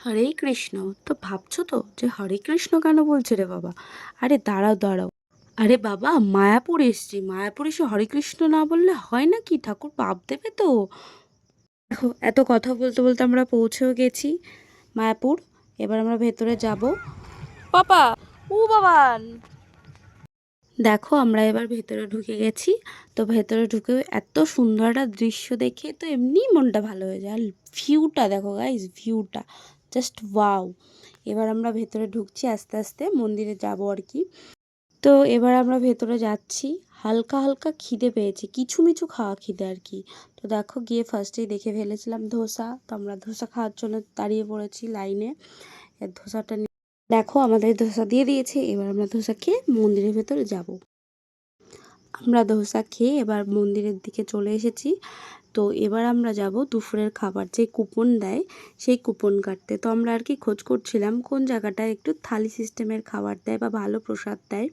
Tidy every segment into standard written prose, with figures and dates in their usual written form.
হরে কৃষ্ণ। তো ভাবছো তো যে হরে কৃষ্ণ কেন বলছে রে বাবা? আরে দাঁড়াও দাঁড়াও। আরে বাবা, মায়াপুর এসছি, মায়াপুর এসে হরে কৃষ্ণ না বললে হয় নাকি? ঠাকুর পাপ দেবে তো। দেখো, এত কথা বলতে বলতে আমরা পৌঁছেও গেছি মায়াপুর। এবার আমরা ভেতরে যাব। পাপা, ও বাবান, দেখো আমরা এবার ভেতরে ঢুকে গেছি। তো ভেতরে ঢুকে এত সুন্দর একটা দৃশ্য দেখে তো এমনিই মনটা ভালো হয়ে যায়। আর ভিউটা দেখো গাইস, ভিউটা জাস্ট ওয়াও। এবার আমরা ভেতরে ঢুকছি আস্তে আস্তে, মন্দিরে যাব আর কি। তো এবার আমরা ভেতরে যাচ্ছি। হালকা হালকা খিদে পেয়েছে, কিছু মিছু খাওয়া খিদে আর কি। তো দেখো, গিয়ে ফার্স্টেই দেখে ফেলেছিলাম ধোসা। তো আমরা ধোসা খাওয়ার জন্য দাঁড়িয়ে পড়েছি লাইনে। এর ধোসাটা দেখো আমাদের ধোসা দিয়ে দিয়েছে। এবার আমরা ধোসা খেয়ে মন্দিরের ভেতরে যাব। আমরা ধোসা খেয়ে এবার মন্দিরের দিকে চলে এসেছি। তো এবার আমরা যাব দুপুরের খাবার, যে কুপন দেয় সেই কুপন কাটতে। তো আমরা আর কি খোঁজ করছিলাম কোন জায়গাটায় একটু থালি সিস্টেমের খাবার দেয় বা ভালো প্রসাদ দেয়।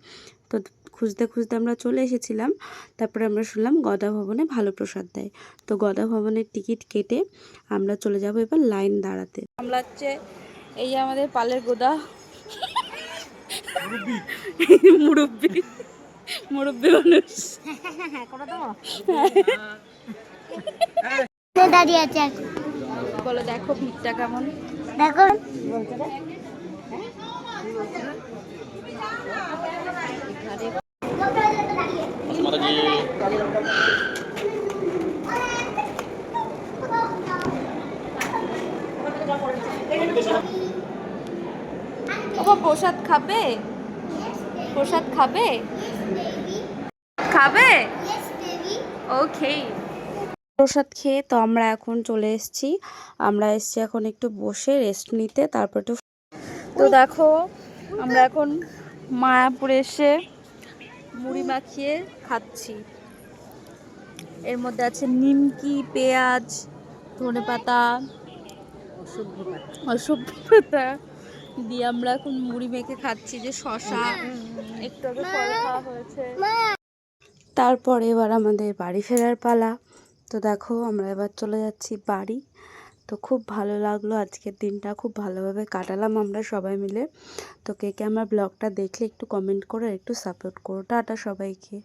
তো খুঁজতে খুঁজতে আমরা চলে এসেছিলাম। তারপরে আমরা শুনলাম গদা ভবনে ভালো প্রসাদ দেয়। তো গদা ভবনের টিকিট কেটে আমরা চলে যাব এবার লাইন দাঁড়াতে। সামলাচ্ছে এই যে আমাদের পালের গোদা মুরব্বি মুরব্বি মানুষ। দাঁড়িয়ে আছে। বলো, দেখো ভিড়টা কেমন। দেখো ও প্রসাদ খাবে? প্রসাদ খাবে? খাবে? ওকে। প্রসাদ খেয়ে তো আমরা এখন চলে এসেছি। আমরা এসেছি এখন একটু বসে রেস্ট নিতে, তারপর একটু। তো দেখো আমরা এখন মায়াপুরে এসে মুড়ি মাখিয়ে খাচ্ছি। এর মধ্যে আছে নিমকি, পেঁয়াজ, ধনেপাতা, অসভ্য পাতা দিয়ে আমরা এখন মুড়ি মেখে খাচ্ছি। যে শশা একটু আগে ফল খাওয়া হয়েছে। তারপর এবার আমাদের বাড়ি ফেরার পালা। তো দেখো আমরা এবার চলে যাচ্ছি বাড়ি। তো খুব ভালো লাগলো, আজকের দিনটা খুব ভালোভাবে কাটালাম আমরা সবাই মিলে। তো কে কে আমার ব্লগটা দেখলে একটু কমেন্ট করো, একটু সাপোর্ট করো। টাটা সবাইকে।